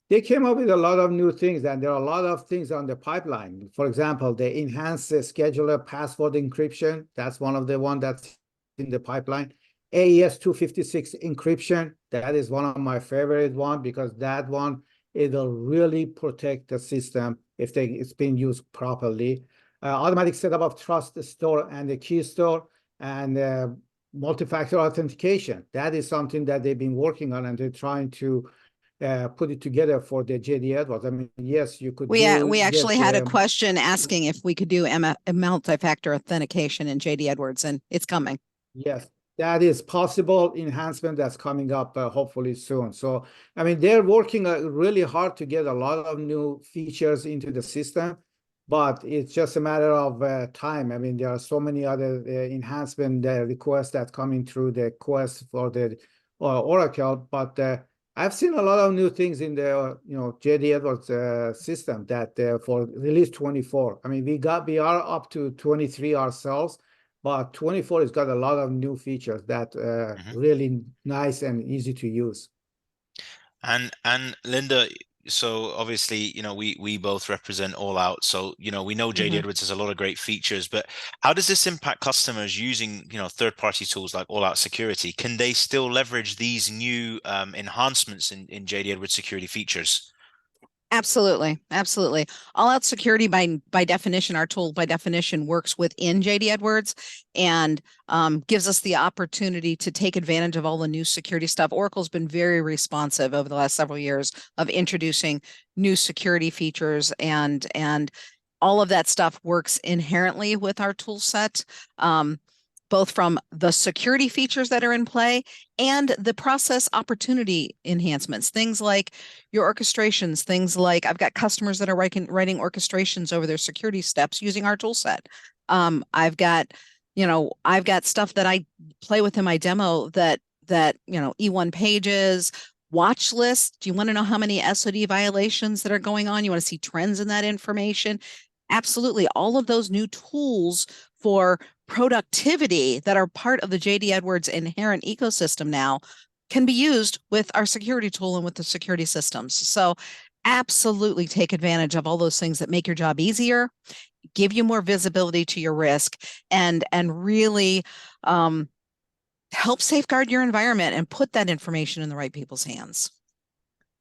they came up with a lot of new things, and there are a lot of things on the pipeline. For example, they enhanced the scheduler password encryption. That's one of the one that's in the pipeline. AES 256 encryption. That is one of my favorite one because that one, it'll really protect the system if it's being used properly. Automatic setup of trust store and the key store, and multi-factor authentication. That is something that they've been working on, and they're trying to put it together for the JD Edwards. I mean, yes, you could We actually had a get question asking if we could do multi-factor authentication in JD Edwards, and it's coming. yes, that is possible enhancement that's coming up hopefully soon. So, I mean, they're working really hard to get a lot of new features into the system, but it's just a matter of time. I mean, there are so many other enhancement requests that coming through the quest for the Oracle, but I've seen a lot of new things in the JD Edwards system that for release 24. I mean, we are up to 23 ourselves, but 24 has got a lot of new features that really nice and easy to use. And Linda, so obviously, we both represent All Out. So, we know JD Edwards has a lot of great features, but how does this impact customers using, third-party tools like All Out Security? Can they still leverage these new enhancements in JD Edwards security features? Absolutely. Absolutely. All Out Security by definition, our tool by definition works within JD Edwards and gives us the opportunity to take advantage of all the new security stuff. Oracle's been very responsive over the last several years of introducing new security features, and all of that stuff works inherently with our tool set. Both from the security features that are in play and the process opportunity enhancements, things like your orchestrations, things like I've got customers that are writing orchestrations over their security steps using our tool set. I've got stuff that I play with in my demo that E1 pages, watch list. Do you want to know how many SOD violations that are going on? You want to see trends in that information? Absolutely. All of those new tools for productivity that are part of the JD Edwards inherent ecosystem now can be used with our security tool and with the security systems. So absolutely take advantage of all those things that make your job easier, give you more visibility to your risk, and really help safeguard your environment and put that information in the right people's hands.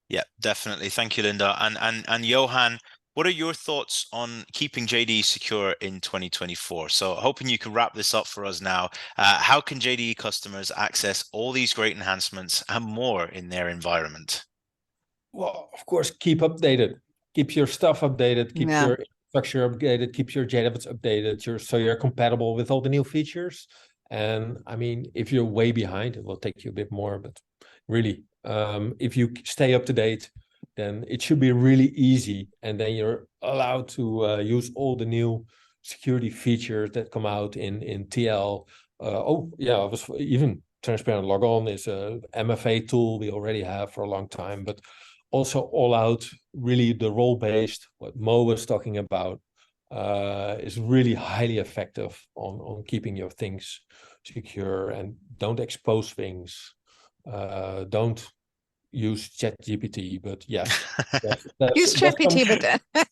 Yeah, definitely. Thank you, Linda. And Johan, what are your thoughts on keeping JDE secure in 2024? So hoping you can wrap this up for us now. How can JDE customers access all these great enhancements and more in their environment? Well, of course, keep updated. Keep your stuff updated. Keep your infrastructure updated. Keep your JDEVs updated. So you're compatible with all the new features. And I mean, if you're way behind, it will take you a bit more. But really, if you stay up to date, then it should be really easy, and then you're allowed to use all the new security features that come out in TL. Even transparent logon is a MFA tool we already have for a long time, but also All Out, really the role-based, what Mo was talking about, is really highly effective on keeping your things secure, and don't expose things. Don't use ChatGPT, but yes, use ChatGPT, but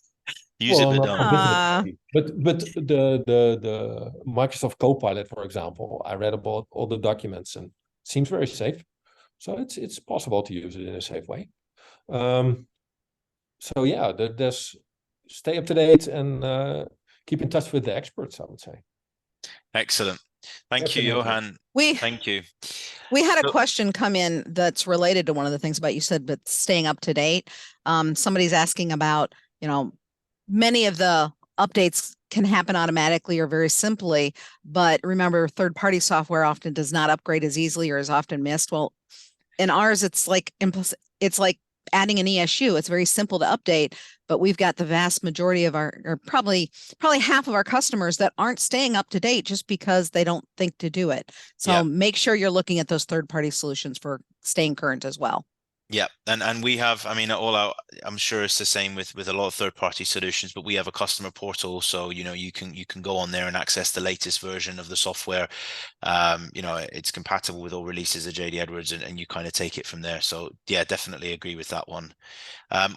use it, but don't. But the Microsoft Copilot, for example, I read about all the documents and it seems very safe. So it's possible to use it in a safe way. So yeah, there's stay up to date and keep in touch with the experts, I would say. Excellent. Thank you, Johan. Thank you. We had a question come in that's related to one of the things about you said, but staying up to date. Somebody's asking about, many of the updates can happen automatically or very simply. But remember, third-party software often does not upgrade as easily or is often missed. Well, in ours, it's like adding an ESU. It's very simple to update, but we've got the vast majority of our, or probably half of our customers that aren't staying up to date just because they don't think to do it. So make sure you're looking at those third-party solutions for staying current as well. Yeah, and we have, I mean, I'm sure it's the same with a lot of third-party solutions, but we have a customer portal, so you can go on there and access the latest version of the software. It's compatible with all releases of JD Edwards, and you kind of take it from there. So yeah, definitely agree with that one.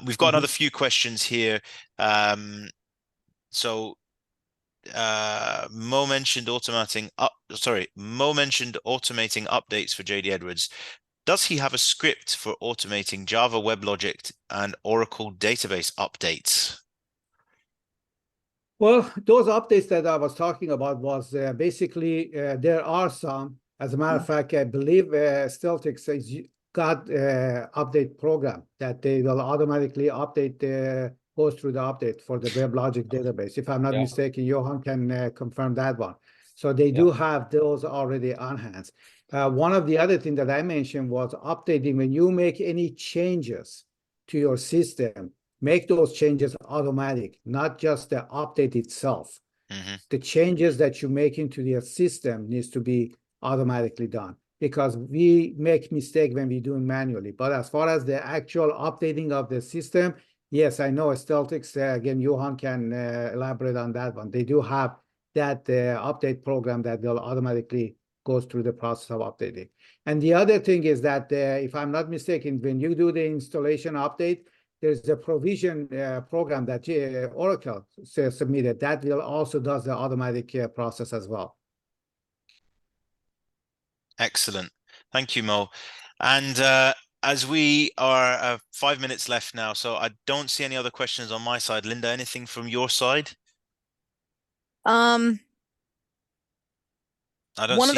We've got another few questions here. Mo mentioned automating updates for JD Edwards. Does he have a script for automating Java WebLogic and Oracle database updates? Well, those updates that I was talking about was basically there are some. As a matter of fact, I believe Steltex has got update program that they will automatically update goes through the update for the WebLogic database. If I'm not mistaken, Johan can confirm that one. So they do have those already on hand. One of the other things that I mentioned was updating. When you make any changes to your system, make those changes automatic, not just the update itself. The changes that you make into your system needs to be automatically done, because we make mistake when we do it manually. But as far as the actual updating of the system, yes, I know Steltex, again, Johan can elaborate on that one. They do have that update program that will automatically goes through the process of updating. And the other thing is that, if I'm not mistaken, when you do the installation update, there's a provision program that Oracle submitted that will also does the automatic process as well. Excellent. Thank you, Mo. And as we are 5 minutes left now, so I don't see any other questions on my side. Linda, anything from your side? One of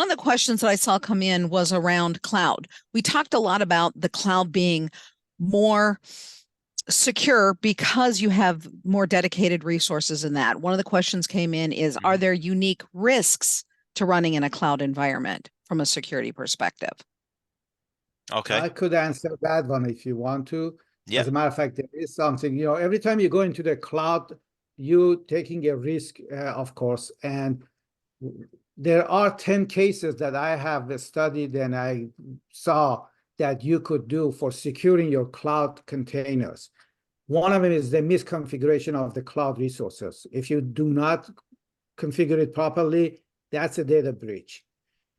the questions that I saw come in was around cloud. We talked a lot about the cloud being more secure because you have more dedicated resources in that. One of the questions came in is, are there unique risks to running in a cloud environment from a security perspective? Okay. I could answer that one if you want to. Yep. As a matter of fact, there is something, every time you go into the cloud, you taking a risk, of course, and there are 10 cases that I have studied and I saw that you could do for securing your cloud containers. One of them is the misconfiguration of the cloud resources. If you do not configure it properly, that's a data breach.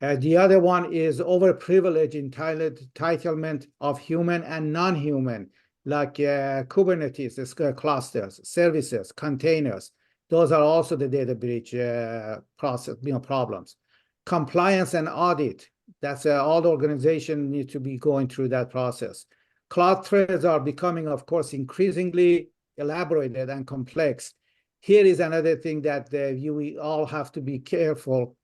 The other one is overprivilege entitlement of human and non-human, like Kubernetes, clusters, services, containers. Those are also the data breach process, problems. Compliance and audit. That's all the organization need to be going through that process. Cloud threats are becoming, of course, increasingly elaborated and complex. Here is another thing that we all have to be careful,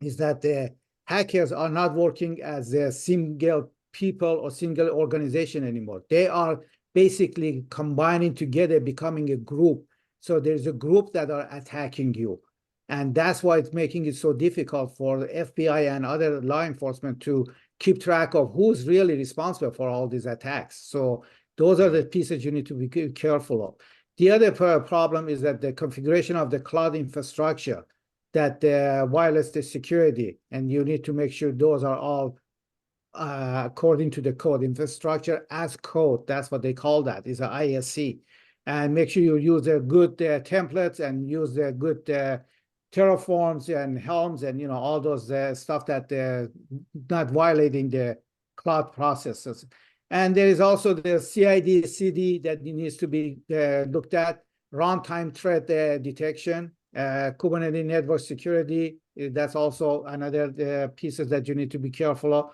is that the hackers are not working as a single people or single organization anymore. They are basically combining together, becoming a group. So there's a group that are attacking you. And that's why it's making it so difficult for the FBI and other law enforcement to keep track of who's really responsible for all these attacks. So those are the pieces you need to be careful of. The other problem is that the configuration of the cloud infrastructure that violates the security, and you need to make sure those are all according to the code. Infrastructure as code, that's what they call that, is an ISC. And make sure you use the good templates and use the good Terraforms and Helms and all those stuff that not violating the cloud processes. And there is also the CID/CD that needs to be looked at. Runtime threat detection, Kubernetes network security. That's also another pieces that you need to be careful of.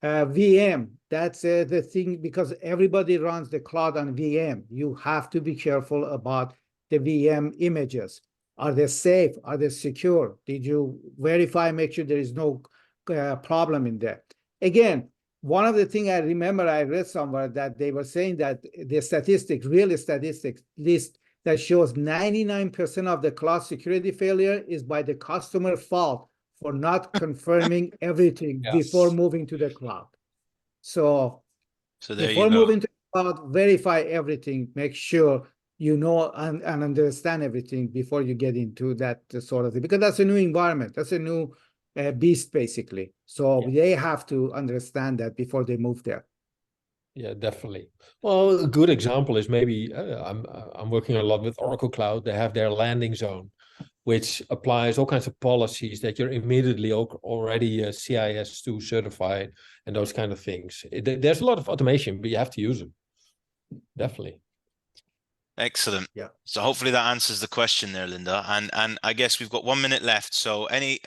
VM, that's the thing, because everybody runs the cloud on VM. You have to be careful about the VM images. Are they safe? Are they secure? Did you verify, make sure there is no problem in there? Again, one of the things I remember I read somewhere that they were saying that the statistics, real statistics, at least that shows 99% of the cloud security failure is by the customer fault for not confirming everything before moving to the cloud. So there before you go. moving to the cloud, verify everything, make sure you know and understand everything before you get into that sort of thing, because that's a new environment. That's a new beast, basically. So they have to understand that before they move there. Yeah, definitely. Well, a good example is maybe I'm working a lot with Oracle Cloud. They have their landing zone, which applies all kinds of policies that you're immediately already CIS2 certified and those kind of things. There's a lot of automation, but you have to use them. Definitely. Excellent. Yeah. So hopefully that answers the question there, Linda. And I guess we've got 1 minute left. So any,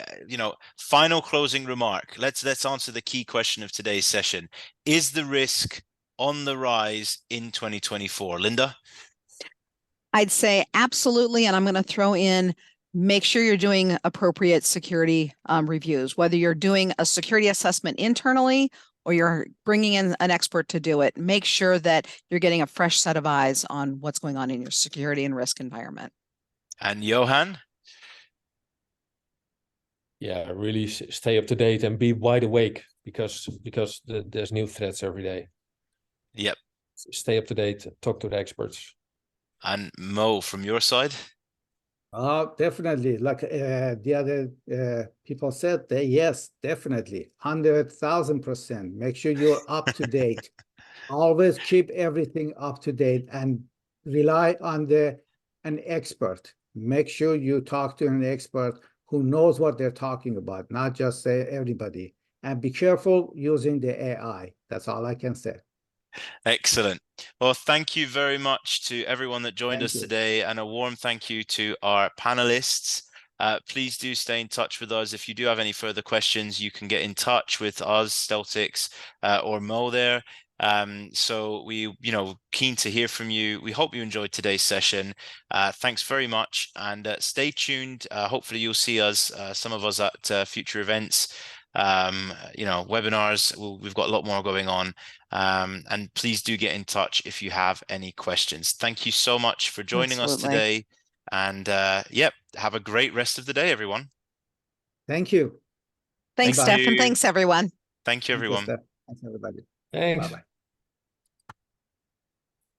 final closing remark. Let's answer the key question of today's session. Is the risk on the rise in 2024? Linda? I'd say absolutely. And I'm going to throw in, make sure you're doing appropriate security reviews, whether you're doing a security assessment internally or you're bringing in an expert to do it. Make sure that you're getting a fresh set of eyes on what's going on in your security and risk environment. And Johan? Yeah, really stay up to date and be wide awake because there's new threats every day. Yep. Stay up to date, talk to the experts. And Mo, from your side? Definitely. Like the other people said, yes, definitely. 100,000%. Make sure you're up to date. Always keep everything up to date and rely on an expert. Make sure you talk to an expert who knows what they're talking about, not just say everybody. And be careful using the AI. That's all I can say. Excellent. Well, thank you very much to everyone that joined us today, and a warm thank you to our panelists. Please do stay in touch with us. If you do have any further questions, you can get in touch with us, Steltix, or Mo there. So we, keen to hear from you. We hope you enjoyed today's session. Thanks very much, and stay tuned. Hopefully you'll see us, some of us at future events, webinars. We've got a lot more going on. And please do get in touch if you have any questions. Thank you so much for joining us today. And have a great rest of the day, everyone. Thank you. Thanks, Steph, and thanks, everyone. Thank you, everyone. Thanks, everybody. Thanks. Bye-bye.